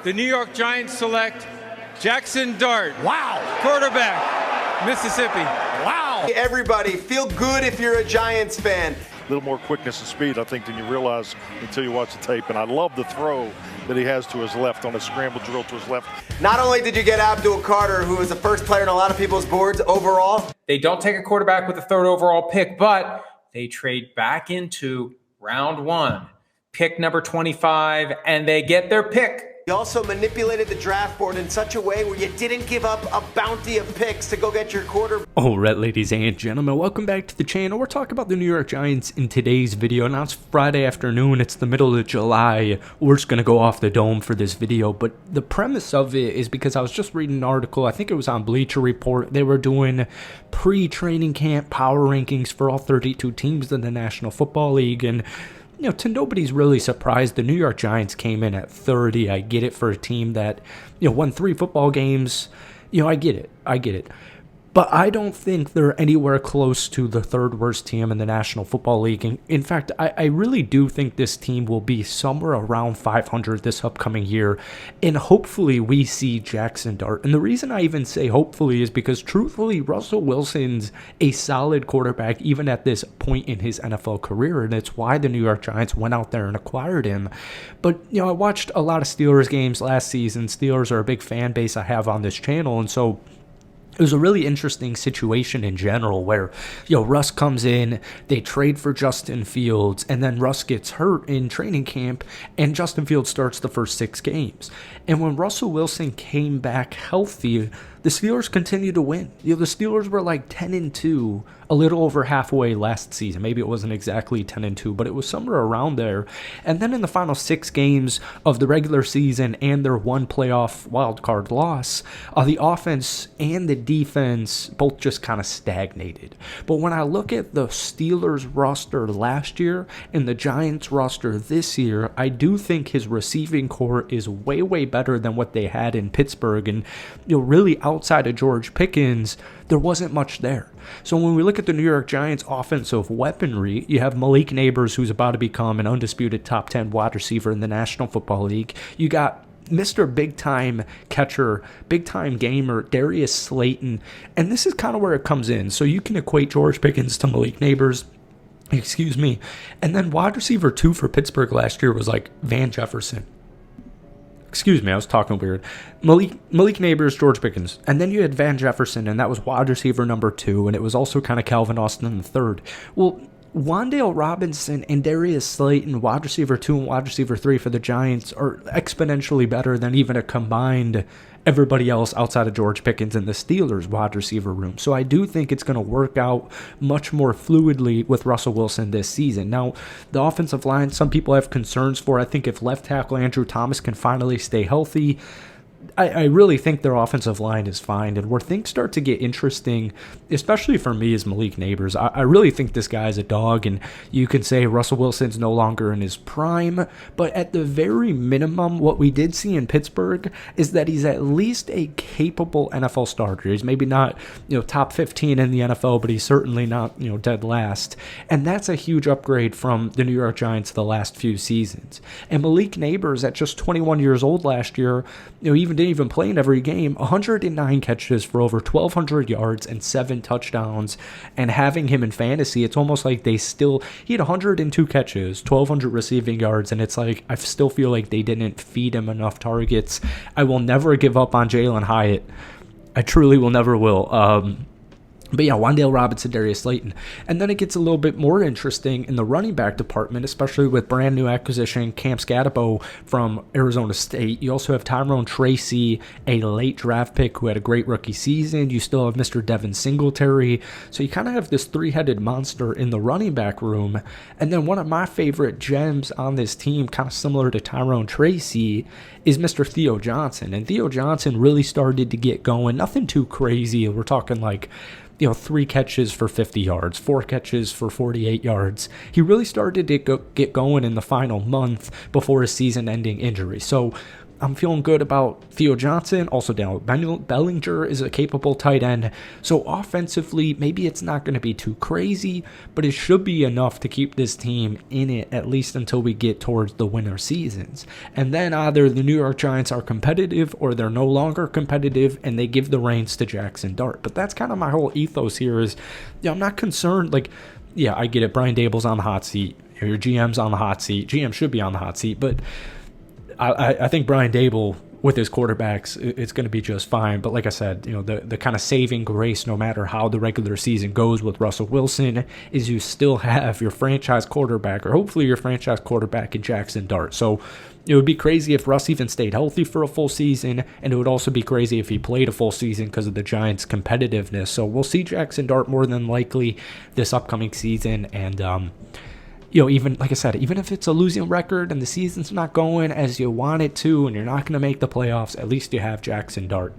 the New York Giants select Jackson Dart. Wow. Quarterback, Mississippi. Wow. Everybody, feel good if you're a Giants fan. A little more quickness and speed, I think, than you realize until you watch the tape. And I love the throw that he has to his left on a scramble drill to his left. Not only did you get Abdul Carter, who was the first player on a lot of people's boards overall. They don't take a quarterback with the third overall pick, but they trade back into round one, pick number 25, and they get their pick. You also manipulated the draft board in such a way where you didn't give up a bounty of picks to go get your quarterback. All right, ladies and gentlemen, welcome back to the channel. We're talking about the New York Giants in today's video. Now it's Friday afternoon. It's the middle of July. We're just going to go off the dome for this video. But the premise of it is because I was just reading an article. I think it was on Bleacher Report. They were doing pre-training camp power rankings for all 32 teams in the National Football League. And you know, to nobody's really surprised, the New York Giants came in at 30. I get it for a team that, you know, won 3 football games. You know, I get it. But I don't think they're anywhere close to the third worst team in the National Football League. In fact, I really do think this team will be somewhere around 500 this upcoming year. And hopefully we see Jackson Dart. And the reason I even say hopefully is because truthfully, Russell Wilson's a solid quarterback even at this point in his NFL career. And it's why the New York Giants went out there and acquired him. But, you know, I watched a lot of Steelers games last season. Steelers are a big fan base I have on this channel. And so it was a really interesting situation in general where, you know, Russ comes in, they trade for Justin Fields, and then Russ gets hurt in training camp, and Justin Fields starts the first 6 games. And when Russell Wilson came back healthy, the Steelers continued to win. You know, the Steelers were like 10-2, a little over halfway last season. Maybe it wasn't exactly 10-2, but it was somewhere around there. And then in the final 6 games of the regular season and their one playoff wildcard loss, the offense and the defense both just kind of stagnated. But when I look at the Steelers roster last year and the Giants roster this year, I do think his receiving core is way, way better than what they had in Pittsburgh. And, you know, really outside of George Pickens, there wasn't much there. So when we look at the New York Giants offensive weaponry, you have Malik Nabers, who's about to become an undisputed top 10 wide receiver in the National Football League. You got Mr. Big-Time Catcher, Big-Time Gamer, Darius Slayton. And this is kind of where it comes in. So you can equate George Pickens to Malik Nabers. Excuse me. And then wide receiver 2 for Pittsburgh last year was like Van Jefferson. Excuse me, I was talking weird. Malik Nabers, George Pickens. And then you had Van Jefferson, and that was wide receiver number 2, and it was also kind of Calvin Austin in the third. Well, Wan'Dale Robinson and Darius Slayton, wide receiver 2 and wide receiver 3 for the Giants, are exponentially better than even a combined everybody else outside of George Pickens and the Steelers wide receiver room. So I do think it's going to work out much more fluidly with Russell Wilson this season. Now, the offensive line, some people have concerns for. I think if left tackle Andrew Thomas can finally stay healthy, I really think their offensive line is fine. And where things start to get interesting, especially for me, is Malik Nabers. I really think this guy is a dog, and you can say Russell Wilson's no longer in his prime, but at the very minimum, what we did see in Pittsburgh is that he's at least a capable NFL starter. He's maybe not, you know, top 15 in the NFL, but he's certainly not, you know, dead last. And that's a huge upgrade from the New York Giants the last few seasons. And Malik Nabers, at just 21 years old last year, you know, didn't even play in every game, 109 catches for over 1,200 yards and 7 touchdowns. And having him in fantasy, it's almost like he had 102 catches, 1,200 receiving yards, and it's like I still feel like they didn't feed him enough targets. I will never give up on Jalen Hyatt. I truly will never will. But yeah, Wan'Dale Robinson, Darius Slayton. And then it gets a little bit more interesting in the running back department, especially with brand new acquisition Cam Scatabo from Arizona State. You also have Tyrone Tracy, a late draft pick who had a great rookie season. You still have Mr. Devin Singletary. So you kind of have this 3-headed monster in the running back room. And then one of my favorite gems on this team, kind of similar to Tyrone Tracy, is Mr. Theo Johnson. And Theo Johnson really started to get going. Nothing too crazy. We're talking like, you know, 3 catches for 50 yards, 4 catches for 48 yards. He really started to get going in the final month before his season-ending injury. So I'm feeling good about Theo Johnson. Also, Daniel Bellinger is a capable tight end. So offensively, maybe it's not going to be too crazy, but it should be enough to keep this team in it, at least until we get towards the winter seasons. And then either the New York Giants are competitive or they're no longer competitive and they give the reins to Jackson Dart. But that's kind of my whole ethos here is, I'm not concerned. Like, yeah, I get it. Brian Dable's on the hot seat. Your GM's on the hot seat. GM should be on the hot seat, but I think Brian Dable with his quarterbacks, it's going to be just fine. But like I said, the kind of saving grace, no matter how the regular season goes with Russell Wilson, is you still have your franchise quarterback, or hopefully your franchise quarterback in Jackson Dart. So it would be crazy if Russ even stayed healthy for a full season, and it would also be crazy if he played a full season because of the Giants' competitiveness. So we'll see Jackson Dart more than likely this upcoming season, and even like I said, even if it's a losing record and the season's not going as you want it to and you're not going to make the playoffs, at least you have Jackson Dart.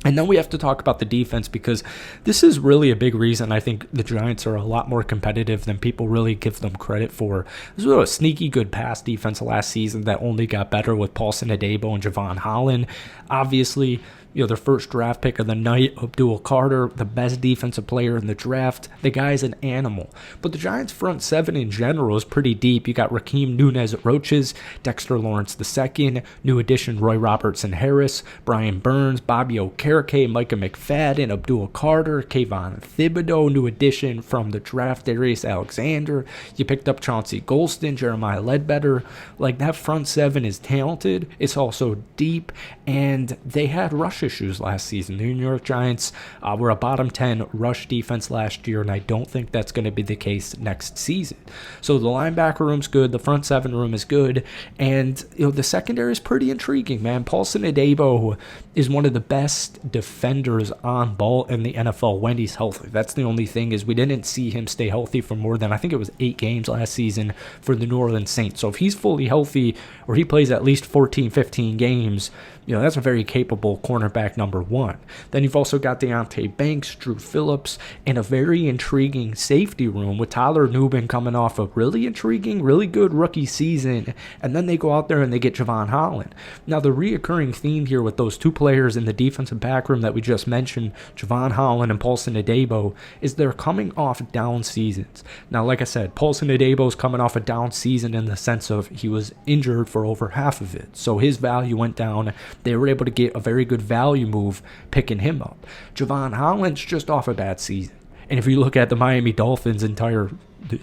And then we have to talk about the defense, because this is really a big reason I think the Giants are a lot more competitive than people really give them credit for. This was a sneaky good pass defense last season that only got better with Paulson Adebo and Javon Holland. Obviously, their first draft pick of the night, Abdul Carter, the best defensive player in the draft. The guy's an animal. But the Giants' front seven in general is pretty deep. You got Raheem Nunez-Roches, Dexter Lawrence II, new addition Roy Robertson-Harris, Brian Burns, Bobby Okereke, Micah McFadden, Abdul Carter, Kayvon Thibodeau, new addition from the draft, Darius Alexander. You picked up Chauncey Golston, Jeremiah Ledbetter. Like, that front seven is talented. It's also deep, and they had rush issues last season. The New York Giants were a bottom 10 rush defense last year, and I don't think that's going to be the case next season. So the linebacker room's good, the front seven room is good, and the secondary is pretty intriguing, man. Paulson Adebo is one of the best defenders on ball in the NFL when he's healthy. That's the only thing, is we didn't see him stay healthy for more than, I think it was 8 games last season for the New Orleans Saints. So if he's fully healthy, or he plays at least 14, 15 games, that's a very capable cornerback number one. Then you've also got Deontay Banks, Drew Phillips, and a very intriguing safety room with Tyler Nubin coming off a really intriguing, really good rookie season. And then they go out there and they get Javon Holland. Now, the reoccurring theme here with those two players in the defensive back room that we just mentioned, Javon Holland and Paulson Adebo, is they're coming off down seasons. Now, like I said, Paulson Adebo's coming off a down season in the sense of he was injured for over half of it. So his value went down. They were able to get a very good value move picking him up. Javon Holland's just off a bad season. And if you look at the Miami Dolphins' entire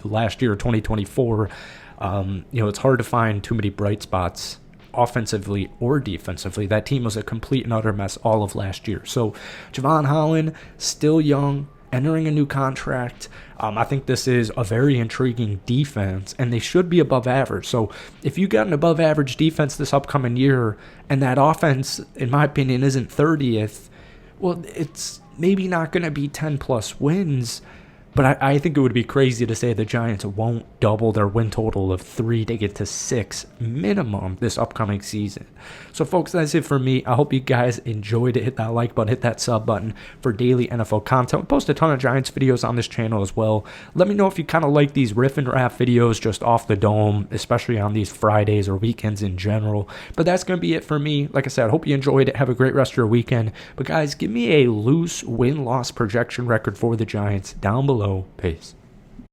last year, 2024, it's hard to find too many bright spots offensively or defensively. That team was a complete and utter mess all of last year. So Javon Holland, still young, entering a new contract. I think this is a very intriguing defense, and they should be above average. So if you got an above average defense this upcoming year, and that offense, in my opinion, isn't 30th, well, it's maybe not going to be 10-plus wins. But I think it would be crazy to say the Giants won't double their win total of 3 to get to 6 minimum this upcoming season. So, folks, that's it for me. I hope you guys enjoyed it. Hit that like button, hit that sub button for daily NFL content. We post a ton of Giants videos on this channel as well. Let me know if you kind of like these riff and rap videos just off the dome, especially on these Fridays or weekends in general. But that's going to be it for me. Like I said, I hope you enjoyed it. Have a great rest of your weekend. But, guys, give me a loose win-loss projection record for the Giants down below. Peace.